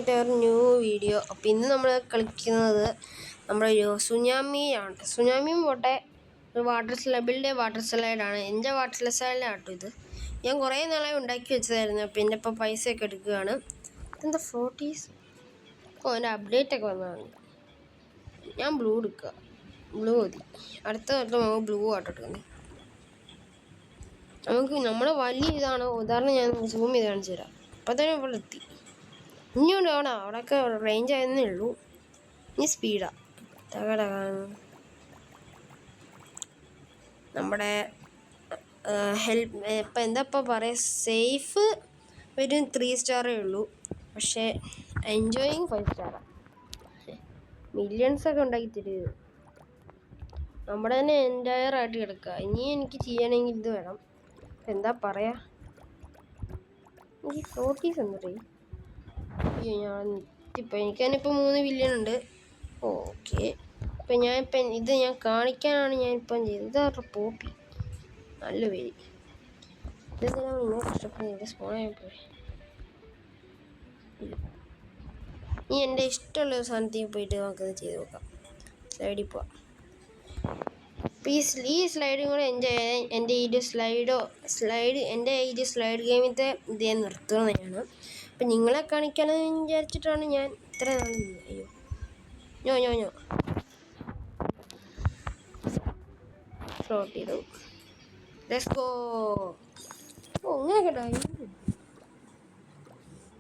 മറ്റേ ഒരു new video. അപ്പോൾ ഇന്ന് നമ്മൾ കളിക്കുന്നത് നമ്മുടെ ഒരു സുനാമിയാണ്. സുനാമിയും പോട്ടെ, ഒരു വാട്ടർ സ്ലൈഡാണ്. എൻ്റെ വാട്ടർ സ്ലൈഡിലാട്ടോ ഇത്. ഞാൻ കുറേ നാളായി ഉണ്ടാക്കി വെച്ചതായിരുന്നു. അപ്പോൾ എൻ്റെ ഇപ്പോൾ പൈസയൊക്കെ എടുക്കുകയാണ്. ഇതെന്താ ഫ്ലോട്ടീസ്? എൻ്റെ അപ്ഡേറ്റൊക്കെ വന്നതാണ്. ഞാൻ ബ്ലൂ എടുക്കുക. ബ്ലൂ മതി. അടുത്ത നമുക്ക് ബ്ലൂ ആട്ടോ എടുക്കുന്നത്. നമ്മുടെ വലിയ ഇതാണ്. ഉദാഹരണം ഞാൻ സൂം ചെയ്ത് കാണിച്ചു തരാം. അപ്പം തന്നെ ഇവിടെ എത്തി. ഇനിയുണ്ട് അവിടെയൊക്കെ റേഞ്ച് ആയിരുന്നേ ഉള്ളൂ. ഇനി സ്പീഡാ നമ്മുടെ ഹെൽപ്പ് ഇപ്പം എന്താ ഇപ്പം പറയുക, സേഫ് ഒരു 3 സ്റ്റാറേ ഉള്ളൂ. പക്ഷേ എൻജോയിങ് 5 സ്റ്റാറാണ്. മില്യൺസൊക്കെ ഉണ്ടാക്കി തരുന്നത് നമ്മുടെ തന്നെ എൻറ്റയർ ആയിട്ട് കിടക്കുക. ഇനി എനിക്ക് ചെയ്യണമെങ്കിൽ ഇത് വേണം. എന്താ പറയാ, എനിക്ക് ഫ്ലോട്ടീസ് എന്നറിയ. അയ്യോ എനിക്കതിനിപ്പോൾ 3 ബില്യൺ ഉണ്ട്. ഓക്കെ, ഇപ്പം ഇത് ഞാൻ കാണിക്കാനാണ് ഞാനിപ്പം ചെയ്തത്. ഇതാ പോപ്പി, നല്ല പേര്. ഇതെന്തിനാണ് നിങ്ങൾ കഷ്ടപ്പെടുന്നത്? സ്പോണായിപ്പോയി. ഇനി എൻ്റെ ഇഷ്ടമുള്ളൊരു സാധനത്തിൽ പോയിട്ട് നമുക്കത് ചെയ്ത് നോക്കാം. സ്ലൈഡിൽ പോവാം. ഈ സ്ലൈഡും കൂടെ എൻജോയ് ചെയ്യാൻ എൻ്റെ ഈ സ്ലൈഡ് ഗെയിമിലത്തെ ഇത് ഞാൻ നിർത്തുന്നതാണ്. അപ്പം നിങ്ങളെ കാണിക്കാനെന്ന് വിചാരിച്ചിട്ടാണ് ഞാൻ ഇത്ര നാൾ. അയ്യോ ഞോ ഫ്ലോട്ട് ചെയ്തു. Let's go. അങ്ങനെ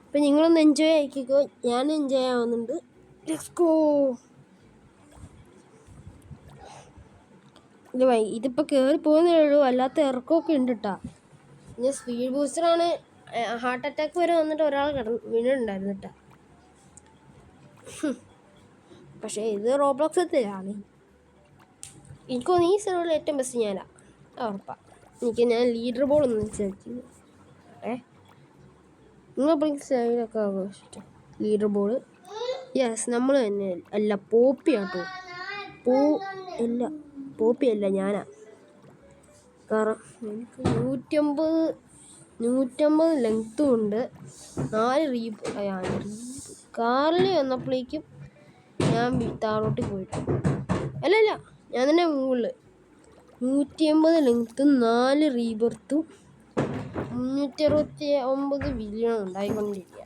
അപ്പം നിങ്ങളൊന്ന് എൻജോയ് ആക്കിക്കോ. ഞാൻ എൻജോയ് ആവുന്നുണ്ട്. Let's go. ഇതിപ്പോൾ കയറി പോകുന്നേ ഉള്ളൂ. അല്ലാത്ത ഇറക്കമൊക്കെ ഉണ്ട് കേട്ടോ. ഞാൻ സ്പീഡ് ബൂസ്റ്ററാണ്. ഹാർട്ട് അറ്റാക്ക് വരെ വന്നിട്ട് ഒരാൾ വീണിട്ടുണ്ടായിരുന്നു കേട്ടോ. പക്ഷേ ഇത് റോബ്ലോക്സത്തിലാണ്. എനിക്ക് തോന്നുന്നു ഈ സെർവറിൽ ഏറ്റവും ബെസ്റ്റ് ഞാനാ, ഉറപ്പാണ്. ഞാൻ ലീഡർ ബോർഡ് ഒന്ന് വെച്ചിരിക്കുന്നു. നിങ്ങളപ്പോൾ സ്ലൈഡൊക്കെ ആഘോഷിച്ചു. ലീഡർ ബോർഡ് യെസ് നമ്മൾ തന്നെ. അല്ല പോപ്പി ആട്ടോ. പോപ്പി അല്ല ഞാനാ. കാരണം എനിക്ക് 150 ലെങ്ത്തും ഉണ്ട്. 4 കാറിൽ വന്നപ്പോഴേക്കും ഞാൻ താഴോട്ട് പോയിട്ട് അല്ല ഞാൻ തന്നെ മുകളിൽ 150 ലെങ്ത്തും 4 റീബർത്തും 369 ബില്യൺ ഉണ്ടായിക്കൊണ്ടിരിക്കുക.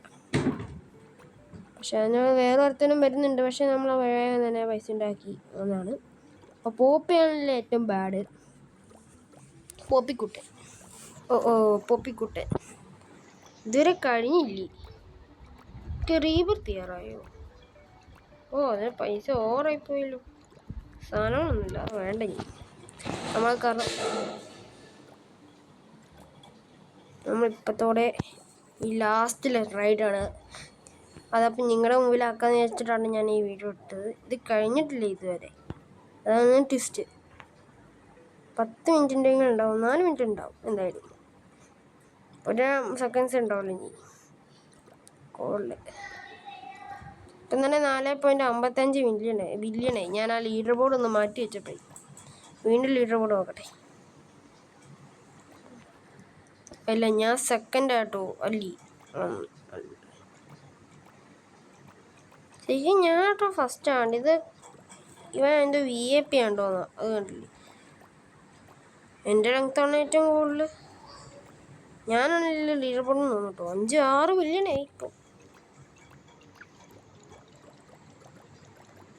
പക്ഷെ അതിന് വേറെ ഒരുത്തനും വരുന്നുണ്ട്. പക്ഷെ നമ്മൾ വേഗം തന്നെ പൈസ ഉണ്ടാക്കി എന്നാണ്. അപ്പോൾ പോപ്പിയാണല്ലേ ഏറ്റവും ബാഡ്. പോപ്പിക്കുട്ടൻ പോപ്പിക്കുട്ടൻ ഇതുവരെ കഴിഞ്ഞില്ലേ? റീബർത്ത് ചെയ്യാറായോ? അതിന് പൈസ ഓവറായിപ്പോയല്ലോ. സാധനങ്ങളൊന്നുമില്ല, വേണ്ട. നമ്മളിപ്പത്തോടെ ഈ ലാസ്റ്റിലെ റൈഡാണ്. അതപ്പം നിങ്ങളുടെ മുമ്പിലാക്കാന്ന് വെച്ചിട്ടാണ് ഞാൻ ഈ വീഡിയോ ഇട്ടത്. ഇത് കഴിഞ്ഞിട്ടില്ല ഇതുവരെ, അതാണ് ട്വിസ്റ്റ്. 10 മിനിറ്റിൻ്റെങ്കിലും ഉണ്ടാവും, 4 മിനിറ്റ് ഉണ്ടാവും എന്തായാലും. 1 സെക്കൻഡ്സ് ഉണ്ടാവില്ല ഇനി കോളിൽ. ഇപ്പം തന്നെ 4.55 ബില്യണായി. ഞാൻ ആ ലീഡർ ബോർഡ് ഒന്ന് മാറ്റി വെച്ചപ്പോഴേ വീണ്ടും ലീഡർ ബോർഡ് നോക്കട്ടെ. അല്ല, ഞാൻ സെക്കൻഡ് ആട്ടോ. ശരിക്കും ഞാൻ കേട്ടോ ഫസ്റ്റാണ്. ഇത് ഇവൻ എൻ്റെ VIP ആണ്ടോന്ന് അത് കണ്ടില്ലേ? എൻ്റെ ലെങ്ത്താണ് ഏറ്റവും കൂടുതൽ. ഞാനാണല്ലോ ലീഡർ ബോർഡിൽ നിന്ന് കേട്ടോ. 5-6 ബില്യണായി ഇപ്പോൾ.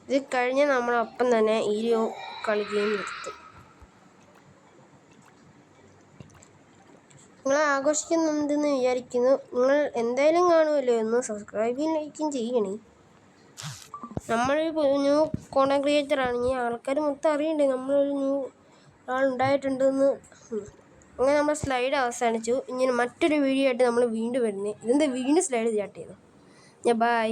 ഇത് കഴിഞ്ഞ് നമ്മളപ്പം തന്നെ ഈ കളിക്കുകയും നിർത്തും. നിങ്ങൾ ആഘോഷിക്കുന്നുണ്ടെന്ന് വിചാരിക്കുന്നു. നിങ്ങൾ എന്തായാലും കാണുമല്ലോ. ഒന്ന് സബ്സ്ക്രൈബും ലൈക്കും ചെയ്യണേ. നമ്മളൊരു ന്യൂ കോണ്ടന്റ് ക്രിയേറ്ററാണ്. ഈ ആൾക്കാർ മൊത്തം അറിയണ്ടേ നമ്മളൊരു ന്യൂ ആളുണ്ടായിട്ടുണ്ടെന്ന്. അങ്ങനെ നമ്മൾ സ്ലൈഡ് അവസാനിച്ചു. ഇങ്ങനെ മറ്റൊരു വീഡിയോ ആയിട്ട് നമ്മൾ വീണ്ടും വരുന്നത്. ഇതെന്താ വീണ്ടും സ്ലൈഡ് സ്റ്റാർട്ട് ചെയ്തു. ബൈ.